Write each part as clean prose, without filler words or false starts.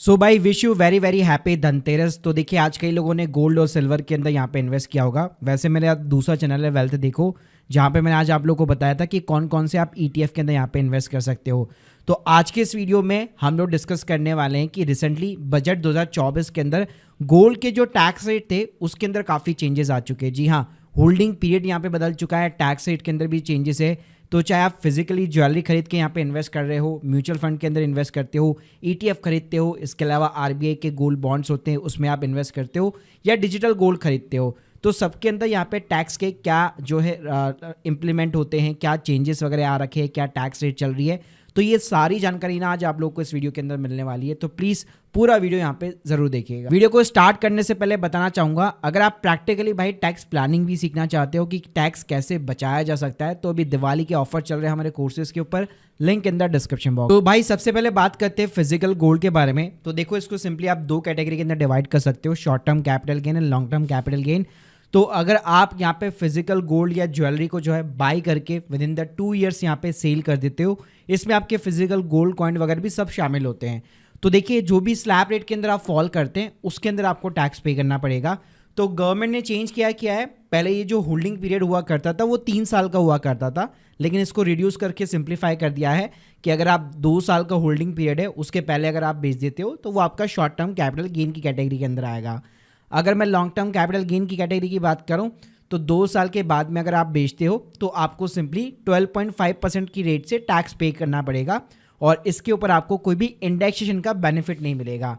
सो भाई wish you very very happy Dhanteras. तो देखिए आज कई लोगों ने गोल्ड और सिल्वर के अंदर यहाँ पे इन्वेस्ट किया होगा। वैसे मेरा दूसरा चैनल है वेल्थ देखो, जहाँ पे मैंने आज आप लोगों को बताया था कि कौन कौन से आप ETF के अंदर यहाँ पे इन्वेस्ट कर सकते हो। तो आज के इस वीडियो में हम लोग डिस्कस करने वाले हैं कि रिसेंटली बजट 2024 के अंदर गोल्ड के जो टैक्स रेट थे उसके अंदर काफ़ी चेंजेस आ चुके हैं। जी हाँ, होल्डिंग पीरियड यहाँ पे बदल चुका है, टैक्स रेट के अंदर भी चेंजेस है। तो चाहे आप फिजिकली ज्वेलरी खरीद के यहाँ पे इन्वेस्ट कर रहे हो, म्यूचुअल फंड के अंदर इन्वेस्ट करते हो, ETF खरीदते हो, इसके अलावा RBI के गोल्ड बॉन्ड्स होते हैं उसमें आप इन्वेस्ट करते हो, या डिजिटल गोल्ड खरीदते हो, तो सबके अंदर यहाँ पे टैक्स के क्या जो है इम्प्लीमेंट होते हैं, क्या चेंजेस वगैरह आ रखे हैं, क्या टैक्स रेट चल रही है, तो ये सारी जानकारी ना आज आप लोग को इस वीडियो के अंदर मिलने वाली है। तो प्लीज़ पूरा वीडियो यहाँ पे जरूर देखिएगा। वीडियो को स्टार्ट करने से पहले बताना चाहूँगा, अगर आप प्रैक्टिकली भाई टैक्स प्लानिंग भी सीखना चाहते हो कि टैक्स कैसे बचाया जा सकता है, तो अभी दिवाली के ऑफर चल रहे हैं हमारे कोर्सेज के ऊपर, link in the description box. तो भाई सबसे पहले बात करते हैं फिजिकल गोल्ड के बारे में। तो देखो इसको सिंपली आप दो कैटेगरी के अंदर डिवाइड कर सकते हो, short term capital gain and long term capital gain. तो अगर आप यहाँ पे फिजिकल गोल्ड या ज्वेलरी को जो है बाई करके विद इन द 2 ईयर्स यहाँ पे सेल कर देते हो, इसमें आपके फिजिकल गोल्ड कॉइन वगैरह भी सब शामिल होते हैं। तो देखिए जो भी स्लैब रेट के अंदर आप फॉल करते हैं उसके अंदर आपको टैक्स पे करना पड़ेगा। तो गवर्नमेंट ने चेंज किया है, पहले ये जो होल्डिंग पीरियड हुआ करता था वो 3 साल का हुआ करता था, लेकिन इसको रिड्यूस करके सिंप्लीफाई कर दिया है कि अगर आप 2 साल का होल्डिंग पीरियड है उसके पहले अगर आप बेच देते हो तो वो आपका शॉर्ट टर्म कैपिटल गेन की कैटेगरी के अंदर आएगा। अगर मैं लॉन्ग टर्म कैपिटल गेन की कैटेगरी की बात करूं तो 2 साल के बाद में अगर आप बेचते हो तो आपको सिंपली 12.5% की रेट से टैक्स पे करना पड़ेगा, और इसके ऊपर आपको कोई भी इंडेक्सेशन का बेनिफिट नहीं मिलेगा।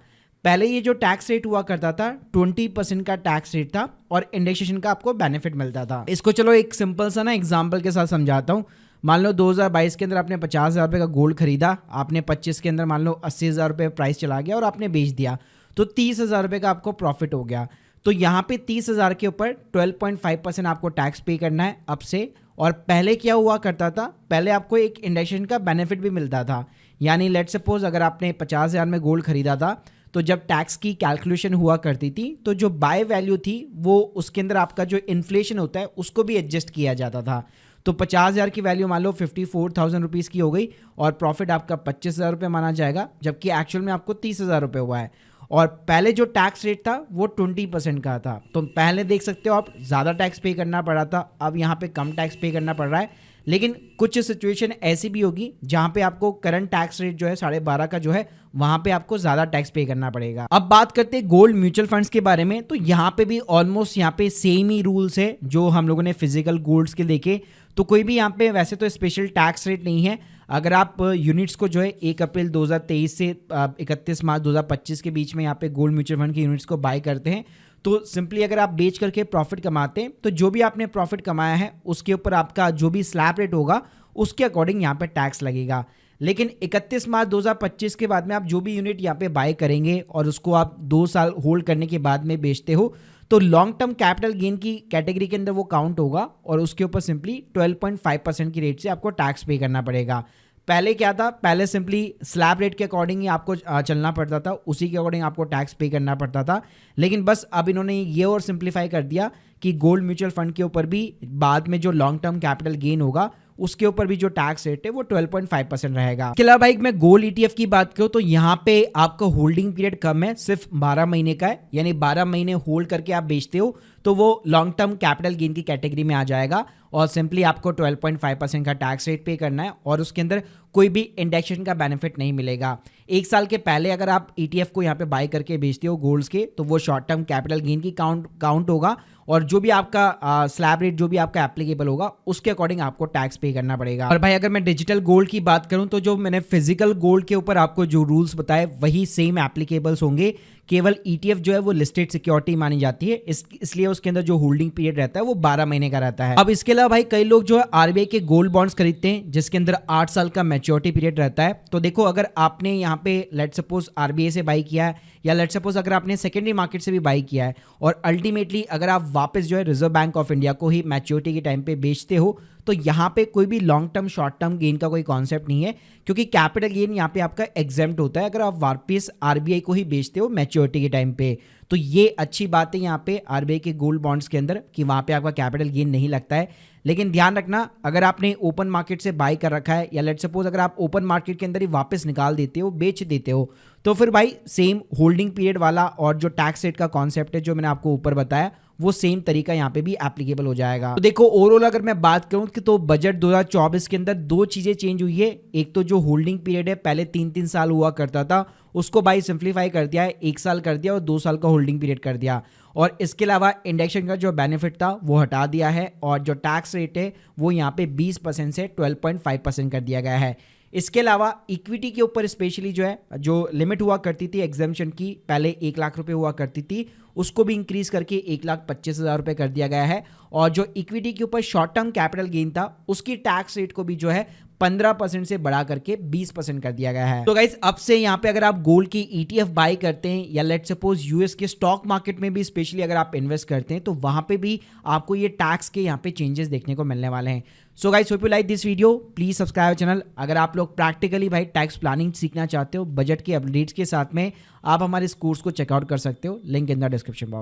पहले ये जो टैक्स रेट हुआ करता था 20% का टैक्स रेट था और इंडेक्सेशन का आपको बेनिफिट मिलता था। इसको चलो एक सिंपल सा ना एग्जाम्पल के साथ समझाता हूँ। मान लो 2022 के अंदर आपने 50,000 रुपये का गोल्ड खरीदा, आपने 25 के अंदर मान लो 80,000 रुपये प्राइस चला गया और आपने बेच दिया, तो 30,000 रुपये का आपको प्रॉफिट हो गया। तो यहाँ पे 30,000 के ऊपर 12.5% आपको टैक्स पे करना है अब से। और पहले क्या हुआ करता था, पहले आपको एक इंडेक्सेशन का बेनिफिट भी मिलता था। यानी लेट सपोज अगर आपने 50,000 में गोल्ड खरीदा था तो जब टैक्स की कैलकुलेशन हुआ करती थी तो जो बाय वैल्यू थी वो उसके अंदर आपका जो इन्फ्लेशन होता है उसको भी एडजस्ट किया जाता था। तो 50,000 की वैल्यू मान लो 54,000 रुपीज़ की हो गई और प्रॉफिट आपका 25,000 रुपये माना जाएगा, जबकि एक्चुअल में आपको 30,000 रुपये हुआ है। और पहले जो टैक्स रेट था वो 20% का था। तो पहले देख सकते हो आप ज़्यादा टैक्स पे करना पड़ा था, अब यहाँ पे कम टैक्स पे करना पड़ रहा है। लेकिन कुछ सिचुएशन ऐसी भी होगी जहाँ पे आपको करंट टैक्स रेट जो है 12.5 का जो है वहाँ पे आपको ज़्यादा टैक्स पे करना पड़ेगा। अब बात करते हैं गोल्ड म्यूचुअल फंड्स के बारे में। तो यहाँ पे भी ऑलमोस्ट यहाँ पे सेम ही रूल्स है जो हम लोगों ने फिजिकल गोल्ड्स के देखे। तो कोई भी यहाँ पे वैसे तो स्पेशल टैक्स रेट नहीं है। अगर आप यूनिट्स को जो है 1 अप्रैल 2023 से 31 मार्च 2025 के बीच में यहाँ पे गोल्ड म्यूचुअल फंड के यूनिट्स को बाय करते हैं तो सिंपली अगर आप बेच करके प्रॉफिट कमाते हैं तो जो भी आपने प्रॉफिट कमाया है उसके ऊपर आपका जो भी स्लैब रेट होगा उसके अकॉर्डिंग यहाँ पे टैक्स लगेगा। लेकिन 31 मार्च 2025 के बाद में आप जो भी यूनिट यहाँ पे बाय करेंगे और उसको आप 2 साल होल्ड करने के बाद में बेचते हो तो लॉन्ग टर्म कैपिटल गेन की कैटेगरी के अंदर वो काउंट होगा और उसके ऊपर सिंपली 12.5% की रेट से आपको टैक्स पे करना पड़ेगा। पहले क्या था, पहले सिंपली स्लैब रेट के अकॉर्डिंग ही आपको चलना पड़ता था, उसी के अकॉर्डिंग आपको टैक्स पे करना पड़ता था। लेकिन बस अब इन्होंने ये और सिंप्लीफाई कर दिया कि गोल्ड म्यूचुअल फंड के ऊपर भी बाद में जो लॉन्ग टर्म कैपिटल गेन होगा उसके ऊपर भी जो टैक्स रेट है वो 12.5% रहेगा। इसके अलावा भाई मैं गोल्ड ETF की बात करूं तो यहाँ पे आपका होल्डिंग पीरियड कम है, सिर्फ 12 महीने का है। यानी 12 महीने होल्ड करके आप बेचते हो तो वो लॉन्ग टर्म कैपिटल गेन की कैटेगरी में आ जाएगा और सिंपली आपको 12.5% का टैक्स रेट पे करना है और उसके अंदर कोई भी इंडेक्सेशन का बेनिफिट नहीं मिलेगा। 1 साल के पहले अगर आप ETF को यहाँ पे बाय करके बेचते हो गोल्ड्स के तो वो शॉर्ट टर्म कैपिटल गेन की काउंट होगा और जो भी आपका स्लैब रेट जो भी आपका एप्लीकेबल होगा उसके अकॉर्डिंग आपको टैक्स पे करना पड़ेगा। और भाई अगर मैं डिजिटल गोल्ड की बात करूं तो जो मैंने फिजिकल गोल्ड के ऊपर आपको जो रूल्स बताए वही सेम एप्लीकेबल्स होंगे, केवल ETF जो है वो लिस्टेड सिक्योरिटी मानी जाती है, इसलिए उसके अंदर जो होल्डिंग पीरियड रहता है वो 12 महीने का रहता है। अब इसके अलावा भाई कई लोग जो है RBI के गोल्ड बॉन्ड्स खरीदते हैं जिसके अंदर 8 साल का मैच्योरिटी पीरियड रहता है। तो देखो अगर आपने यहाँ पे लेट सपोज RBI से बाई किया है या लेट सपोज अगर आपने सेकेंडरी मार्केट से भी बाई किया है और अल्टीमेटली अगर आप वापस जो है रिजर्व बैंक ऑफ इंडिया को ही मैच्योरिटी के टाइम पे बेचते हो तो यहाँ पे कोई भी long term short term gain का कोई कॉन्सेप्ट नहीं है, क्योंकि कैपिटल गेन यहाँ पे आपका एग्जेम्प्ट होता है अगर आप वापस RBI को ही बेचते हो मैच्योरिटी के टाइम पे। तो ये अच्छी बात है यहाँ पे RBI के गोल्ड बॉन्ड्स के अंदर कि वहाँ पे आपका कैपिटल गेन नहीं लगता है। लेकिन ध्यान रखना अगर आपने ओपन मार्केट से बाय कर रखा है या लेट सपोज अगर आप ओपन मार्केट के अंदर ही वापस निकाल देते हो बेच देते हो तो फिर भाई सेम होल्डिंग पीरियड वाला और जो टैक्स रेट का कॉन्सेप्ट है जो मैंने आपको ऊपर बताया वो सेम तरीका यहाँ पे भी एप्लीकेबल हो जाएगा। तो देखो ओवरऑल अगर मैं बात करूं कि तो बजट 2024 के अंदर दो चीजें चेंज हुई है। एक तो जो होल्डिंग पीरियड है पहले 3-3 साल हुआ करता था उसको भाई सिंप्लीफाई कर दिया है, 1 साल कर दिया और 2 साल का होल्डिंग पीरियड कर दिया। और इसके अलावा इंडेक्सेशन का जो बेनिफिट था वो हटा दिया है और जो टैक्स रेट है वो यहाँ पे 20% से 12.5% कर दिया गया है। इसके अलावा इक्विटी के ऊपर स्पेशली जो है जो लिमिट हुआ करती थी एग्जाम्पशन की, पहले 1 लाख रुपए हुआ करती थी, उसको भी इंक्रीज करके 1,25,000 रुपए कर दिया गया है। और जो इक्विटी के ऊपर शॉर्ट टर्म कैपिटल गेन था उसकी टैक्स रेट को भी जो है 15% से बढ़ा करके 20% कर दिया गया है। तो गाइस अब से यहाँ पे अगर आप गोल्ड की ETF बाय करते हैं या लेट सपोज यूएस के स्टॉक मार्केट में भी स्पेशली अगर आप इन्वेस्ट करते हैं तो वहां पे भी आपको ये टैक्स के यहाँ पे चेंजेस देखने को मिलने वाले हैं। So guys hope you like this video, please subscribe channel. अगर आप लोग प्रैक्टिकली भाई टैक्स प्लानिंग सीखना चाहते हो बजट के अपडेट्स के साथ में, आप हमारे इस कोर्स को चेकआउट कर सकते हो, link in the description box.